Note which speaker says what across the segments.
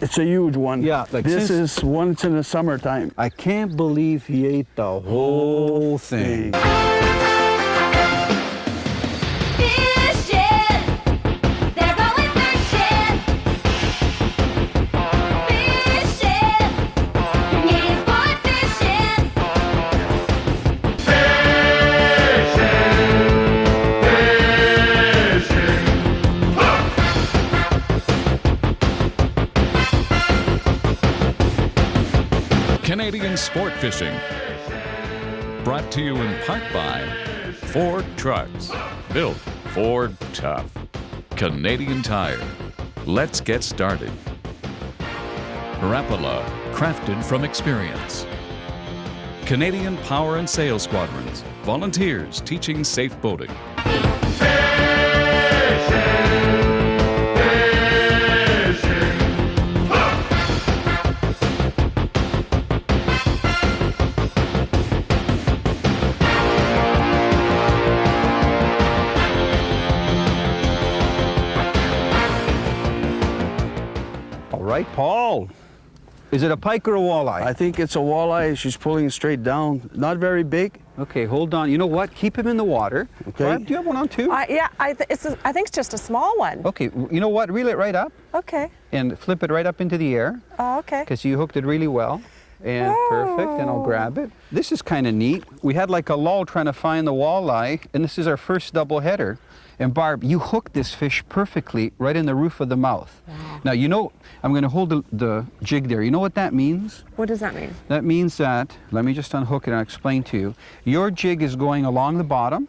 Speaker 1: It's a huge one.
Speaker 2: Yeah, like
Speaker 1: this is once in the summertime.
Speaker 2: I can't believe he ate the whole thing.
Speaker 3: Canadian Sport Fishing. Brought to you in part by Ford Trucks. Built Ford Tough. Canadian Tire. Let's get started. Rapala. Crafted from experience. Canadian Power and Sail Squadrons. Volunteers teaching safe boating.
Speaker 2: Right, Paul? Is it a pike or a walleye?
Speaker 1: I think it's a walleye. She's pulling straight down. Not very big.
Speaker 2: Okay, hold on. You know what? Keep him in the water.
Speaker 1: Okay.
Speaker 2: Barb, do you have one on too?
Speaker 4: Yeah, I think it's just a small one.
Speaker 2: Okay, you know what? Reel it right up.
Speaker 4: Okay.
Speaker 2: And flip it right up into the air.
Speaker 4: Oh, okay.
Speaker 2: Because you hooked it really well. And perfect, and I'll grab it. This is kind of neat. We had like a lull trying to find the walleye, and this is our first double header. And Barb, you hooked this fish perfectly right in the roof of the mouth.
Speaker 4: Wow.
Speaker 2: Now, you know, I'm going to hold the jig there. You know what that means?
Speaker 4: What does that mean?
Speaker 2: That means that, let me just unhook it and I'll explain to you. Your jig is going along the bottom,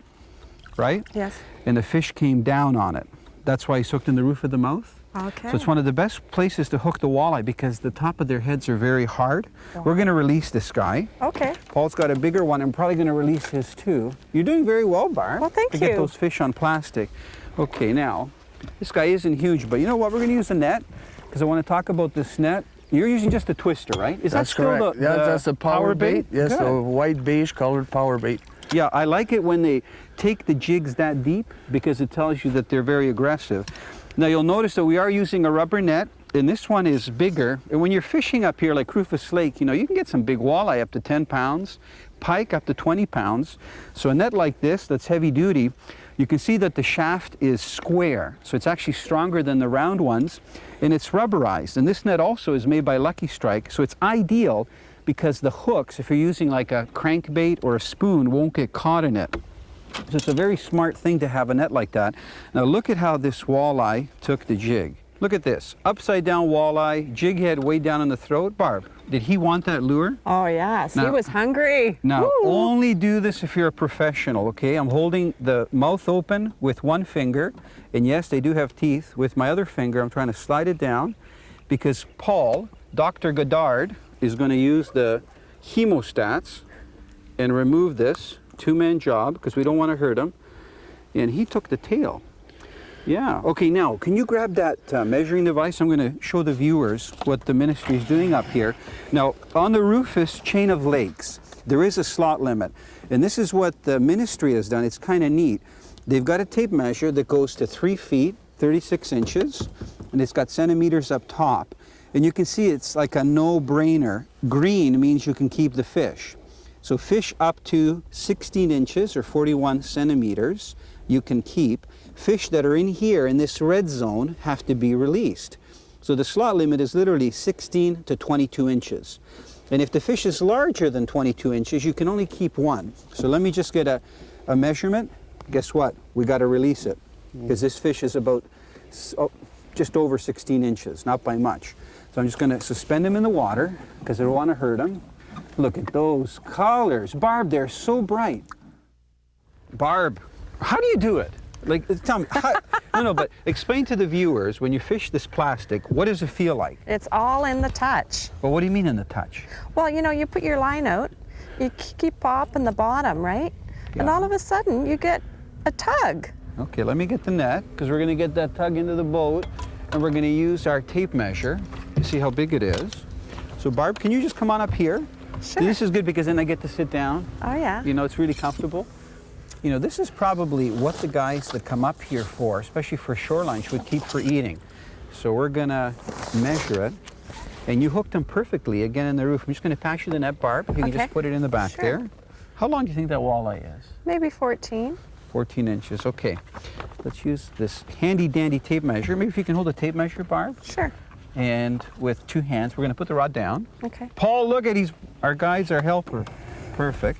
Speaker 2: right?
Speaker 4: Yes.
Speaker 2: And the fish came down on it. That's why it's hooked in the roof of the mouth.
Speaker 4: Okay.
Speaker 2: So it's one of the best places to hook the walleye because the top of their heads are very hard. Wow. We're going to release this guy.
Speaker 4: Okay.
Speaker 2: Paul's got a bigger one. I'm probably going to release his too. You're doing very well, Barb.
Speaker 4: Well, thank
Speaker 2: to
Speaker 4: you.
Speaker 2: get those fish on plastic. Okay, now, this guy isn't huge, but you know what? We're going to use a net because I want to talk about this net. You're using just a twister, right? Is
Speaker 1: That's
Speaker 2: that still
Speaker 1: correct. That's the power bait. Yes,
Speaker 2: Good.
Speaker 1: the white beige colored power bait.
Speaker 2: Yeah, I like it when they take the jigs that deep because it tells you that they're very aggressive. Now you'll notice that we are using a rubber net, and this one is bigger. And when you're fishing up here like Rufus Lake, you know, you can get some big walleye up to 10 pounds, pike up to 20 pounds. So a net like this that's heavy duty, you can see that the shaft is square. So it's actually stronger than the round ones, and it's rubberized. And this net also is made by Lucky Strike, so it's ideal because the hooks, if you're using like a crankbait or a spoon, won't get caught in it. So it's a very smart thing to have a net like that. Now look at how this walleye took the jig. Look at this, upside down walleye, jig head way down in the throat. Barb, did he want that lure?
Speaker 4: Oh yes,
Speaker 2: now,
Speaker 4: he was hungry.
Speaker 2: Now,
Speaker 4: Woo.
Speaker 2: only do this if you're a professional, okay? I'm holding the mouth open with one finger, and yes, they do have teeth. With my other finger, I'm trying to slide it down because Paul, Dr. Goddard, is going to use the hemostats and remove this. Two-man job because we don't want to hurt him. And he took the tail. Yeah. Okay, now, can you grab that measuring device? I'm going to show the viewers what the ministry is doing up here. Now, on the Rufus chain of lakes, there is a slot limit. And this is what the ministry has done. It's kind of neat. They've got a tape measure that goes to 3 feet, 36 inches, and it's got centimeters up top. And you can see it's like a no-brainer. Green means you can keep the fish. So fish up to 16 inches or 41 centimeters you can keep. Fish that are in here in this red zone have to be released. So the slot limit is literally 16 to 22 inches. And if the fish is larger than 22 inches, you can only keep one. So let me just get a measurement. Guess what? We got to release it because this fish is about just over 16 inches, not by much. So I'm just going to suspend him in the water because I don't want to hurt him. Look at those colors. Barb, they're so bright. Barb, how do you do it? Like, tell me, no, but explain to the viewers, when you fish this plastic, what does it feel like?
Speaker 4: It's all in the touch.
Speaker 2: Well, what do you mean in the touch?
Speaker 4: Well, you know, you put your line out, you keep popping the bottom, right?
Speaker 2: Yeah.
Speaker 4: And all of a sudden, you get a tug.
Speaker 2: Okay, let me get the net, because we're going to get that tug into the boat, and we're going to use our tape measure to see how big it is. So, Barb, can you just come on up here?
Speaker 4: Sure.
Speaker 2: This is good because then I get to sit down.
Speaker 4: Oh, yeah.
Speaker 2: You know, it's really comfortable. You know, this is probably what the guys that come up here for, especially for shoreline, would keep for eating. So we're gonna measure it. And you hooked them perfectly again in the roof. I'm just going to pass you the net, Barb. If you can
Speaker 4: Okay.
Speaker 2: just put it in the back
Speaker 4: Sure.
Speaker 2: there. How long do you think that walleye is?
Speaker 4: Maybe 14.
Speaker 2: 14 inches. Okay. Let's use this handy dandy tape measure. Maybe if you can hold a tape measure, Barb.
Speaker 4: Sure.
Speaker 2: And with 2 hands, we're going to put the rod down.
Speaker 4: Okay.
Speaker 2: Paul, look at our guide's our helper. Perfect.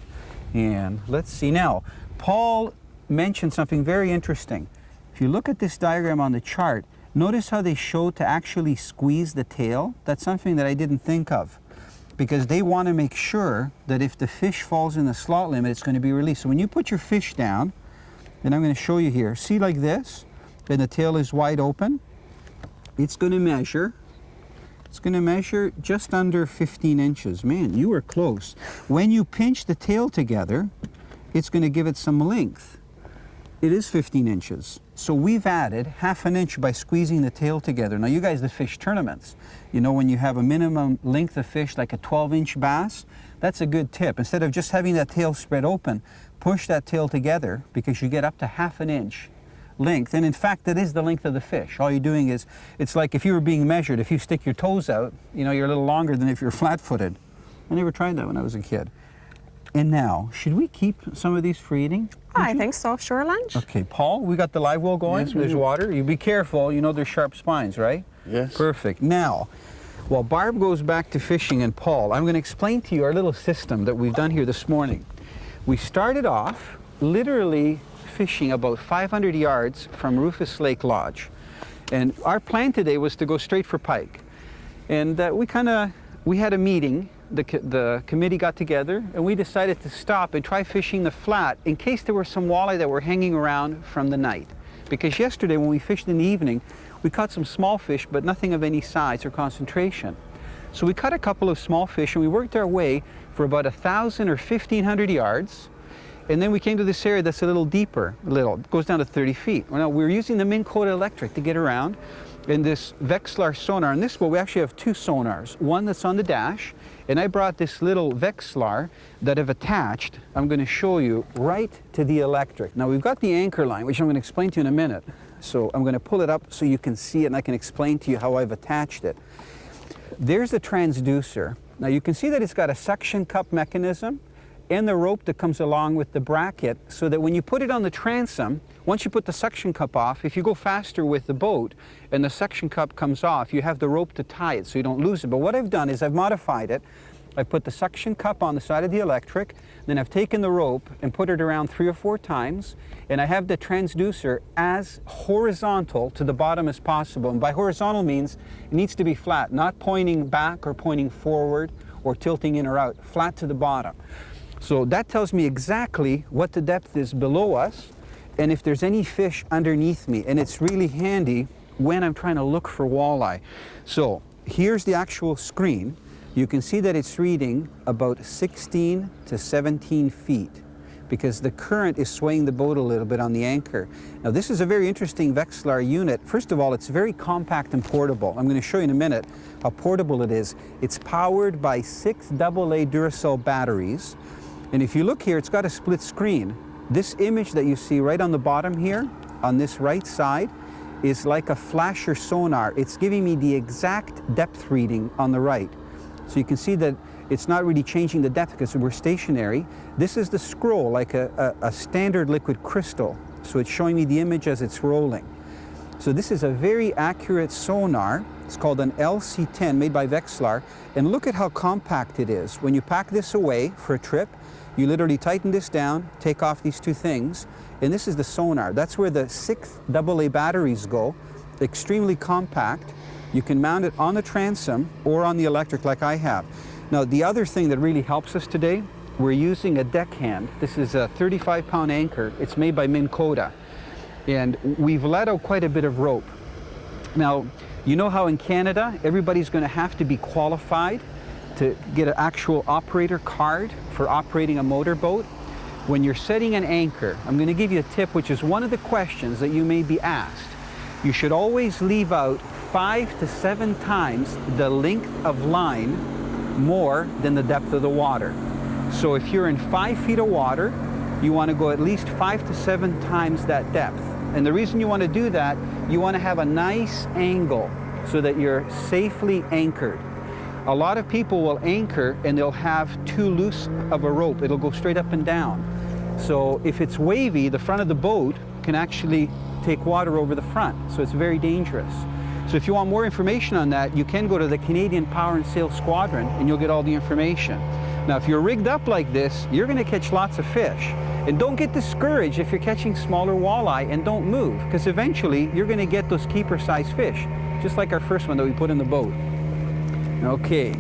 Speaker 2: And let's see now. Paul mentioned something very interesting. If you look at this diagram on the chart, notice how they show to actually squeeze the tail. That's something that I didn't think of, because they want to make sure that if the fish falls in the slot limit, it's going to be released. So when you put your fish down, and I'm going to show you here, see like this, and the tail is wide open, it's going to measure just under 15 inches. Man, you were close. When you pinch the tail together, it's going to give it some length. It is 15 inches. So we've added ½ an inch by squeezing the tail together. Now you guys that fish tournaments, you know when you have a minimum length of fish like a 12-inch bass, that's a good tip. Instead of just having that tail spread open, push that tail together because you get up to ½ an inch length. And in fact, that is the length of the fish. All you're doing is, it's like if you were being measured, if you stick your toes out, you know, you're a little longer than if you're flat-footed. I never tried that when I was a kid. And now, should we keep some of these for eating?
Speaker 4: I think so. Sure, lunch.
Speaker 2: Okay, Paul, we got the live well going.
Speaker 1: Yes, we
Speaker 2: There's
Speaker 1: do.
Speaker 2: water. You be careful. You know there's sharp spines, right?
Speaker 1: Yes.
Speaker 2: Perfect. Now, while Barb goes back to fishing and Paul, I'm going to explain to you our little system that we've done here this morning. We started off literally fishing about 500 yards from Rufus Lake Lodge. And our plan today was to go straight for pike. And we had a meeting. The committee got together and we decided to stop and try fishing the flat in case there were some walleye that were hanging around from the night. Because yesterday when we fished in the evening, we caught some small fish, but nothing of any size or concentration. So we caught a couple of small fish and we worked our way for about 1,000 or 1,500 yards. And then we came to this area that's a little deeper, it goes down to 30 feet. Now we're using the Minn Kota electric to get around in this Vexlar sonar. In this boat we actually have 2 sonars, one that's on the dash, and I brought this little Vexlar that I've attached, I'm going to show you, right to the electric. Now we've got the anchor line, which I'm going to explain to you in a minute. So I'm going to pull it up so you can see it and I can explain to you how I've attached it. There's the transducer. Now you can see that it's got a suction cup mechanism and the rope that comes along with the bracket, so that when you put it on the transom, once you put the suction cup off, if you go faster with the boat and the suction cup comes off, you have the rope to tie it so you don't lose it. But what I've done is I've modified it. I've put the suction cup on the side of the electric, then I've taken the rope and put it around 3 or 4 times, and I have the transducer as horizontal to the bottom as possible. And by horizontal means it needs to be flat, not pointing back or pointing forward or tilting in or out, flat to the bottom. So that tells me exactly what the depth is below us and if there's any fish underneath me. And it's really handy when I'm trying to look for walleye. So here's the actual screen. You can see that it's reading about 16 to 17 feet because the current is swaying the boat a little bit on the anchor. Now this is a very interesting Vexlar unit. First of all, it's very compact and portable. I'm going to show you in a minute how portable it is. It's powered by 6 AA Duracell batteries. And if you look here, it's got a split screen. This image that you see right on the bottom here, on this right side, is like a flasher sonar. It's giving me the exact depth reading on the right. So you can see that it's not really changing the depth because we're stationary. This is the scroll, like a standard liquid crystal. So it's showing me the image as it's rolling. So this is a very accurate sonar. It's called an LC10 made by Vexlar. And look at how compact it is. When you pack this away for a trip, you literally tighten this down, take off these 2 things, and this is the sonar. That's where the 6 AA batteries go. Extremely compact. You can mount it on the transom or on the electric like I have. Now the other thing that really helps us today, we're using a deckhand. This is a 35-pound anchor. It's made by Minn Kota. And we've let out quite a bit of rope. Now, you know how in Canada, everybody's going to have to be qualified to get an actual operator card for operating a motorboat? When you're setting an anchor, I'm going to give you a tip, which is one of the questions that you may be asked. You should always leave out 5 to 7 times the length of line more than the depth of the water. So if you're in 5 feet of water, you want to go at least 5 to 7 times that depth. And the reason you want to do that, you want to have a nice angle so that you're safely anchored. A lot of people will anchor and they'll have too loose of a rope. It'll go straight up and down. So if it's wavy, the front of the boat can actually take water over the front. So it's very dangerous. So if you want more information on that, you can go to the Canadian Power and Sail Squadron and you'll get all the information. Now, if you're rigged up like this, you're going to catch lots of fish. And don't get discouraged if you're catching smaller walleye, and don't move, because eventually you're going to get those keeper-sized fish, just like our first one that we put in the boat. Okay,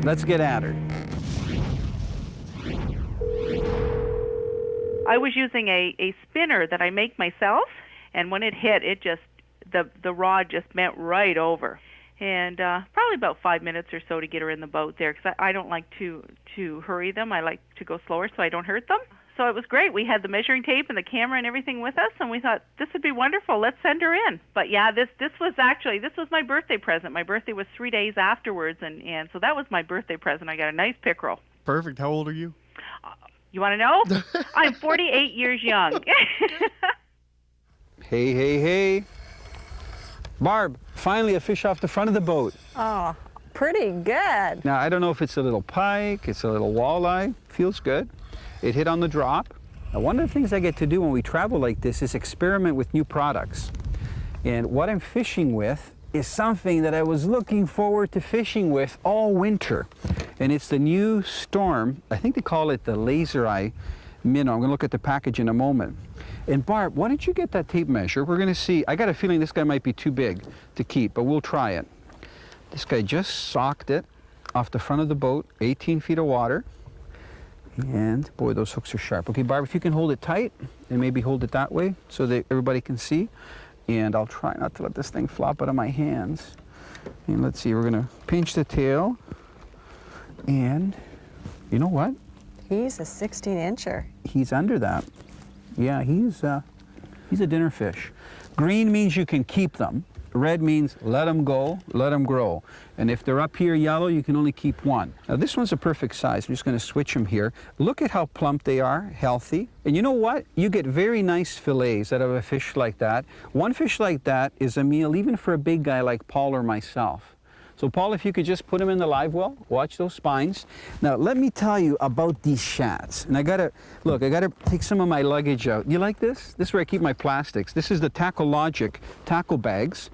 Speaker 2: let's get at her.
Speaker 5: I was using a spinner that I make myself, and when it hit, it just, the rod just bent right over. And probably about 5 minutes or so to get her in the boat there, because I don't like to hurry them. I like to go slower so I don't hurt them. So it was great. We had the measuring tape and the camera and everything with us, and we thought, this would be wonderful. Let's send her in. But yeah, this was my birthday present. My birthday was 3 days afterwards, and so that was my birthday present. I got a nice pickerel.
Speaker 6: Perfect. How old are you?
Speaker 5: You want to know? I'm 48 years young.
Speaker 2: Hey, hey, hey. Barb, finally a fish off the front of the boat.
Speaker 4: Oh, pretty good.
Speaker 2: Now, I don't know if it's a little pike, it's a little walleye. Feels good. It hit on the drop. Now, one of the things I get to do when we travel like this is experiment with new products. And what I'm fishing with is something that I was looking forward to fishing with all winter. And it's the new Storm, I think they call it the Laser Eye Minnow. I'm going to look at the package in a moment. And Barb, why don't you get that tape measure? We're going to see. I got a feeling this guy might be too big to keep, but we'll try it. This guy just socked it off the front of the boat, 18 feet of water. And boy, those hooks are sharp. Okay, Barb, if you can hold it tight and maybe hold it that way so that everybody can see. And I'll try not to let this thing flop out of my hands. And let's see, we're going to pinch the tail. And you know what?
Speaker 4: He's a 16-incher.
Speaker 2: He's under that. Yeah, he's a dinner fish. Green means you can keep them. Red means let them go, let them grow. And if they're up here yellow, you can only keep one. Now this one's a perfect size. I'm just going to switch them here. Look at how plump they are, healthy. And you know what? You get very nice fillets out of a fish like that. One fish like that is a meal even for a big guy like Paul or myself. So Paul, if you could just put them in the live well, watch those spines. Now let me tell you about these shads. And I gotta take some of my luggage out. You like this? This is where I keep my plastics. This is the Tackle Logic tackle bags.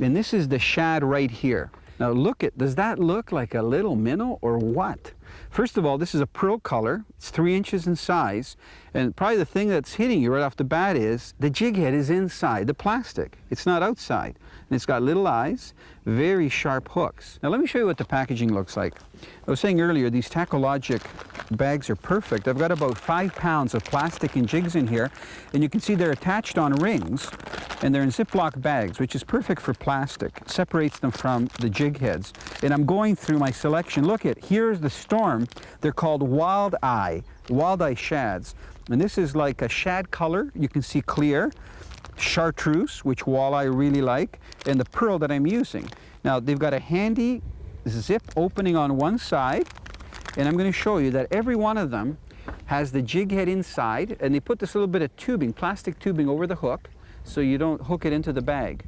Speaker 2: And this is the shad right here. Now does that look like a little minnow or what? First of all, this is a pearl color. It's 3 inches in size. And probably the thing that's hitting you right off the bat is the jig head is inside the plastic. It's not outside. And it's got little eyes, very sharp hooks. Now let me show you what the packaging looks like. I was saying earlier, these Tackle Logic bags are perfect. I've got about 5 pounds of plastic and jigs in here, and you can see they're attached on rings, and they're in Ziploc bags, which is perfect for plastic. It separates them from the jig heads. And I'm going through my selection. Look here's the Storm. They're called Walleye shads. And this is like a shad color. You can see clear. Chartreuse, which walleye really like, and the pearl that I'm using. Now they've got a handy zip opening on one side, and I'm going to show you that every one of them has the jig head inside, and they put this little bit of tubing, plastic tubing over the hook so you don't hook it into the bag.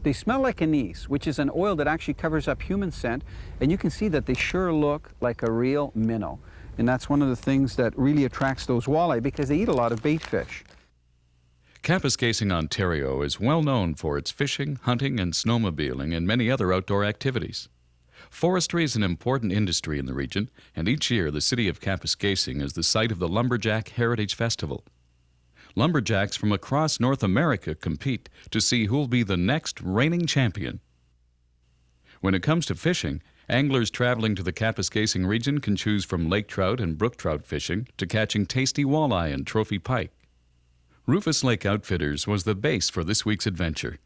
Speaker 2: They smell like anise, which is an oil that actually covers up human scent, and you can see that they sure look like a real minnow. And that's one of the things that really attracts those walleye, because they eat a lot of bait fish.
Speaker 3: Kapuskasing, Ontario is well known for its fishing, hunting, and snowmobiling and many other outdoor activities. Forestry is an important industry in the region, and each year the city of Kapuskasing is the site of the Lumberjack Heritage Festival. Lumberjacks from across North America compete to see who'll be the next reigning champion. When it comes to fishing, anglers traveling to the Kapuskasing region can choose from lake trout and brook trout fishing to catching tasty walleye and trophy pike. Rufus Lake Outfitters was the base for this week's adventure.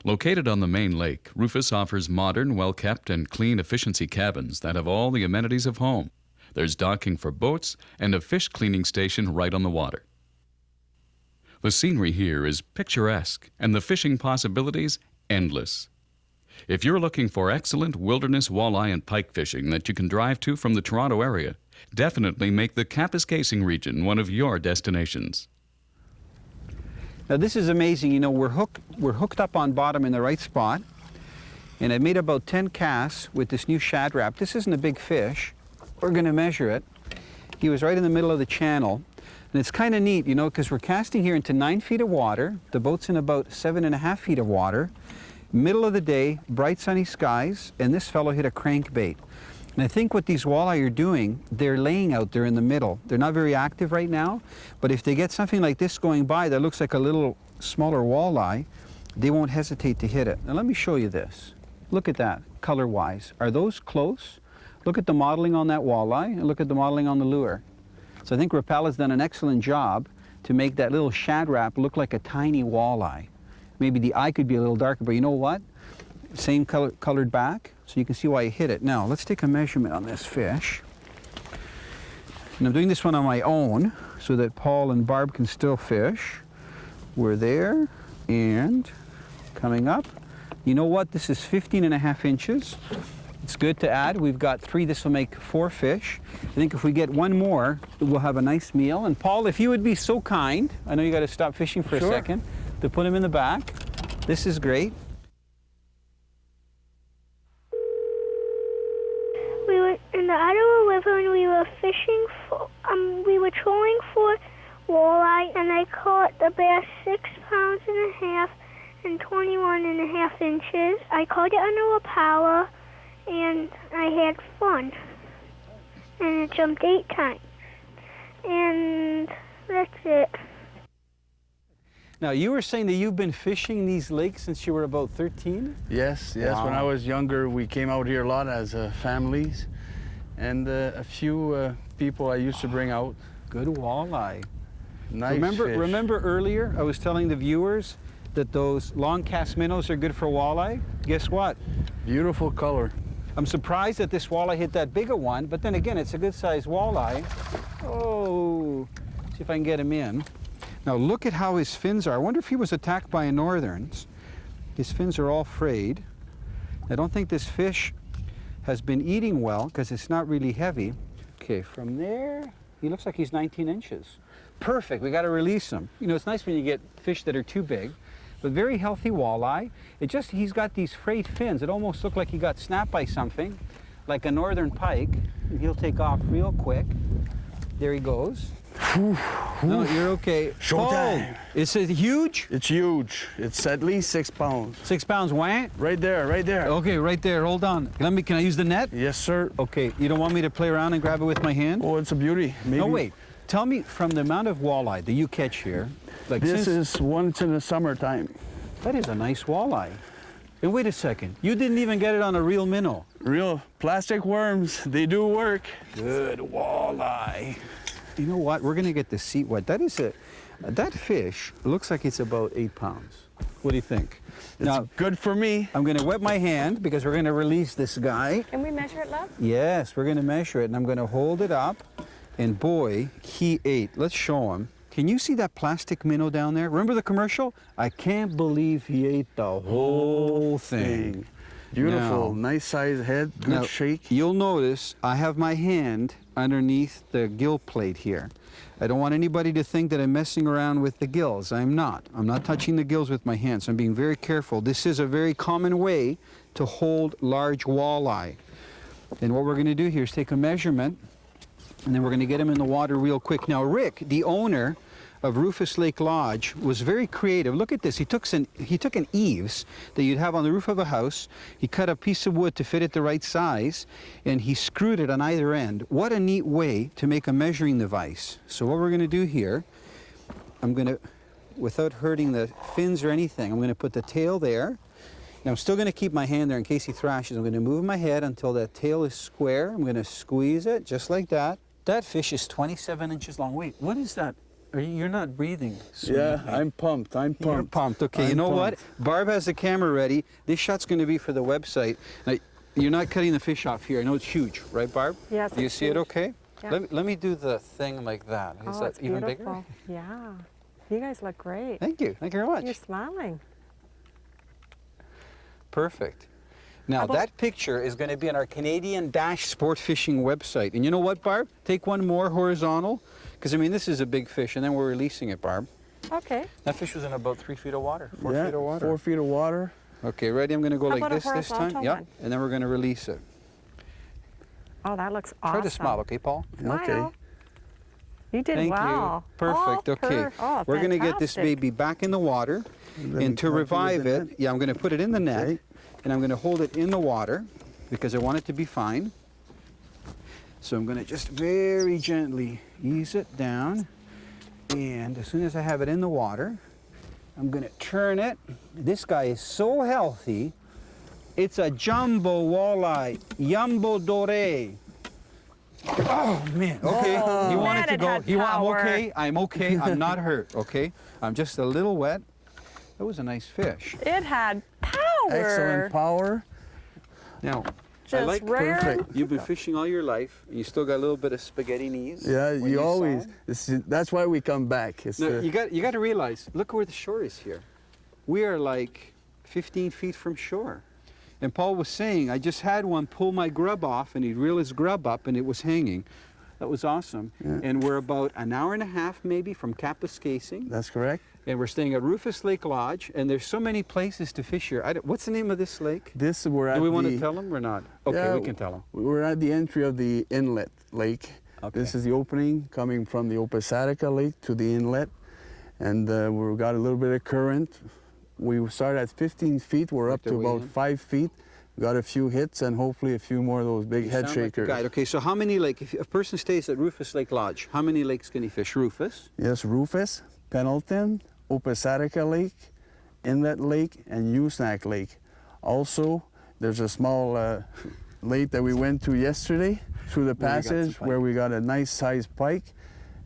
Speaker 3: Located on the main lake, Rufus offers modern, well-kept, and clean efficiency cabins that have all the amenities of home. There's docking for boats and a fish cleaning station right on the water. The scenery here is picturesque and the fishing possibilities endless. If you're looking for excellent wilderness walleye and pike fishing that you can drive to from the Toronto area, definitely make the Kapuskasing region one of your destinations.
Speaker 2: Now this is amazing. You know, we're hooked up on bottom in the right spot, And I made about 10 casts with this new Shad Rap. This isn't a big fish. We're going to measure it. He was right in the middle of the channel. And it's kind of neat, you know, because we're casting here into 9 feet of water. The boat's in about 7.5 feet of water. Middle of the day, bright sunny skies, and this fellow hit a crankbait. And I think what these walleye are doing, they're laying out there in the middle. They're not very active right now, but if they get something like this going by that looks like a little smaller walleye, they won't hesitate to hit it. Now let me show you this. Look at that, color-wise. Are those close? Look at the modeling on that walleye, and look at the modeling on the lure. So I think Rappel has done an excellent job to make that little Shad Rap look like a tiny walleye. Maybe the eye could be a little darker, but you know what? Same colored back, so you can see why I hit it. Now, let's take a measurement on this fish. And I'm doing this one on my own so that Paul and Barb can still fish. We're there, and coming up. You know what? This is 15.5 inches. It's good to add. We've got 3. This will make 4 fish. I think if we get one more, we'll have a nice meal. And Paul, if you would be so kind, I know you got to stop fishing for a second, to put him in the back. This is great.
Speaker 6: We were in the Italo River and we were fishing for, we were trolling for walleye, and I caught the bass 6.5 pounds and 21.5 inches. I caught it under a power, and I had fun. And it jumped 8 times. And that's it.
Speaker 2: Now, you were saying that you've been fishing these lakes since you were about 13?
Speaker 1: Yes, yes.
Speaker 2: Wow.
Speaker 1: When I was younger, we came out here a lot as families. And a few people I used to bring out.
Speaker 2: Good walleye.
Speaker 1: Nice fish.
Speaker 2: Remember earlier I was telling the viewers that those long cast minnows are good for walleye? Guess what?
Speaker 1: Beautiful color.
Speaker 2: I'm surprised that this walleye hit that big a one, but then again, it's a good sized walleye. Oh, see if I can get him in. Now look at how his fins are. I wonder if he was attacked by a northerns. His fins are all frayed. I don't think this fish has been eating well because it's not really heavy. Okay, from there, he looks like he's 19 inches. Perfect, we got to release him. You know, it's nice when you get fish that are too big, but very healthy walleye. He's got these frayed fins. It almost looked like he got snapped by something, like a northern pike. And he'll take off real quick. There he goes. No, you're okay.
Speaker 1: Showtime.
Speaker 2: Oh, is it huge?
Speaker 1: It's huge. It's at least 6 pounds.
Speaker 2: 6 pounds, what?
Speaker 1: Right there, right there.
Speaker 2: Okay, right there, hold on. Can I use the net?
Speaker 1: Yes, sir.
Speaker 2: Okay, you don't want me to play around and grab it with my hand?
Speaker 1: Oh, it's a beauty. Maybe.
Speaker 2: No, wait. Tell me, from the amount of walleye that you catch here, like
Speaker 1: This is once in the summertime.
Speaker 2: that is a nice walleye. And wait a second, you didn't even get it on a real minnow.
Speaker 1: Real plastic worms, they do work.
Speaker 2: Good walleye. You know what? We're gonna get the seat wet. That fish looks like it's about 8 pounds. What do you think?
Speaker 1: It's
Speaker 2: Now,
Speaker 1: good for me.
Speaker 2: I'm gonna wet my hand because we're gonna release this guy.
Speaker 4: Can we measure it, love?
Speaker 2: Yes, we're gonna measure it, and I'm gonna hold it up. And boy, he ate. Let's show him. Can you see that plastic minnow down there? Remember the commercial? I can't believe he ate the whole thing.
Speaker 1: Beautiful,
Speaker 2: Now-
Speaker 1: nice size head, good
Speaker 2: Now,
Speaker 1: shake.
Speaker 2: You'll notice I have my hand underneath the gill plate here. I don't want anybody to think that I'm messing around with the gills. I'm not. I'm not touching the gills with my hands. I'm being very careful. This is a very common way to hold large walleye. And what we're going to do here is take a measurement, and then we're going to get him in the water real quick. Now, Rick, the owner of Rufus Lake Lodge, was very creative. Look at this. He took an eaves that you'd have on the roof of a house. He cut a piece of wood to fit it the right size, and he screwed it on either end. What a neat way to make a measuring device. So what we're going to do here, I'm going to, without hurting the fins or anything, I'm going to put the tail there. Now I'm still going to keep my hand there in case he thrashes. I'm going to move my head until that tail is square. I'm going to squeeze it just like that. That fish is 27 inches long. Wait, what is that? You're not breathing.
Speaker 1: Yeah,
Speaker 2: sweetie.
Speaker 1: I'm pumped. I'm pumped.
Speaker 2: You're pumped. Okay, you
Speaker 1: I'm
Speaker 2: know
Speaker 1: pumped.
Speaker 2: what? Barb has the camera ready. This shot's going to be for the website. Now, you're not cutting the fish off here. I know it's huge, right, Barb?
Speaker 4: Yes,
Speaker 2: Do you
Speaker 4: it's
Speaker 2: see it
Speaker 4: huge.
Speaker 2: okay?
Speaker 4: Yeah.
Speaker 2: Let me do the thing like that. Is
Speaker 4: Oh,
Speaker 2: that
Speaker 4: it's
Speaker 2: even
Speaker 4: beautiful.
Speaker 2: bigger?
Speaker 4: Yeah. You guys look great.
Speaker 2: Thank you. Thank you very much.
Speaker 4: You're smiling.
Speaker 2: Perfect. Now,
Speaker 4: about-
Speaker 2: that picture is going to be on our Canadian-Sport-Fishing website. And you know what, Barb? Take one more horizontal, because, I mean, this is a big fish, and then we're releasing it, Barb.
Speaker 4: Okay.
Speaker 2: That fish was in about 3 feet of water, 4
Speaker 1: Yeah,
Speaker 2: feet of water.
Speaker 1: 4 feet of water.
Speaker 2: Okay, ready? I'm going to go
Speaker 4: How
Speaker 2: like
Speaker 4: about a
Speaker 2: this time.
Speaker 4: horizontal
Speaker 2: Yeah,
Speaker 4: one?
Speaker 2: and then we're going to release it.
Speaker 4: Oh, that looks awesome.
Speaker 2: Try to smile, okay, Paul?
Speaker 4: Smile.
Speaker 1: Okay.
Speaker 4: You did
Speaker 2: Thank
Speaker 4: well.
Speaker 2: you. Perfect.
Speaker 4: Oh,
Speaker 2: Okay.
Speaker 4: oh,
Speaker 2: We're going to get this
Speaker 4: fantastic.
Speaker 2: baby back in the water.
Speaker 1: Let
Speaker 2: And
Speaker 1: me
Speaker 2: to
Speaker 1: help you with
Speaker 2: revive
Speaker 1: the
Speaker 2: it,
Speaker 1: net.
Speaker 2: yeah, I'm going to put it in the net.
Speaker 1: Okay.
Speaker 2: And I'm going to hold it in the water because I want it to be fine. So I'm going to just very gently ease it down. And as soon as I have it in the water, I'm going to turn it. This guy is so healthy. It's a jumbo walleye, Jumbo Doré. Oh man, okay.
Speaker 4: Oh,
Speaker 2: You want
Speaker 4: man,
Speaker 2: it to
Speaker 4: it
Speaker 2: go?
Speaker 4: had
Speaker 2: I'm
Speaker 4: power.
Speaker 2: okay. I'm okay. I'm not hurt. Okay. I'm just a little wet. That was a nice fish.
Speaker 4: It had power.
Speaker 1: Excellent power.
Speaker 2: Now, I
Speaker 4: Just
Speaker 2: like
Speaker 4: rare.
Speaker 1: Perfect.
Speaker 2: you've been fishing all your life. And you still got a little bit of spaghetti knees.
Speaker 1: Yeah,
Speaker 2: when
Speaker 1: you
Speaker 2: saw
Speaker 1: always.
Speaker 2: them.
Speaker 1: That's why we come back. It's
Speaker 2: No,
Speaker 1: the-
Speaker 2: you got to realize. Look where the shore is here. We are like 15 feet from shore. And Paul was saying, I just had one pull my grub off, and he'd reel his grub up, and it was hanging. That was awesome.
Speaker 1: Yeah.
Speaker 2: And we're about an hour and a half maybe from Kapuskasing.
Speaker 1: That's correct.
Speaker 2: And we're staying at Rufus Lake Lodge, and there's so many places to fish here. What's the name of this lake?
Speaker 1: This we're at
Speaker 2: Do we want
Speaker 1: the,
Speaker 2: to tell them or not? Okay,
Speaker 1: Yeah,
Speaker 2: we can tell them.
Speaker 1: We're at the entry of the inlet lake.
Speaker 2: Okay.
Speaker 1: This is the opening coming from the Opasatica Lake to the inlet. And we've got a little bit of current. We started at 15 feet. We're
Speaker 2: Work
Speaker 1: up
Speaker 2: their
Speaker 1: to
Speaker 2: way
Speaker 1: about
Speaker 2: in.
Speaker 1: 5 feet. We got a few hits and hopefully a few more of those big head
Speaker 2: Sound like a
Speaker 1: shakers.
Speaker 2: guide. Okay, so how many if a person stays at Rufus Lake Lodge, how many lakes can he fish? Rufus?
Speaker 1: Yes, Rufus, Pendleton, Opasatica Lake, Inlet Lake, and Usenack Lake. Also, there's a small lake that we went to yesterday through the
Speaker 2: Where we got some
Speaker 1: passage
Speaker 2: pike.
Speaker 1: where we got a nice sized pike,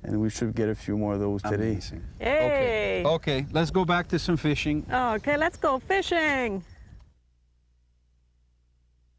Speaker 1: and we should get a few more of those today.
Speaker 2: Amazing.
Speaker 4: Hey.
Speaker 2: Okay, let's go back to some fishing.
Speaker 4: Okay, let's go fishing.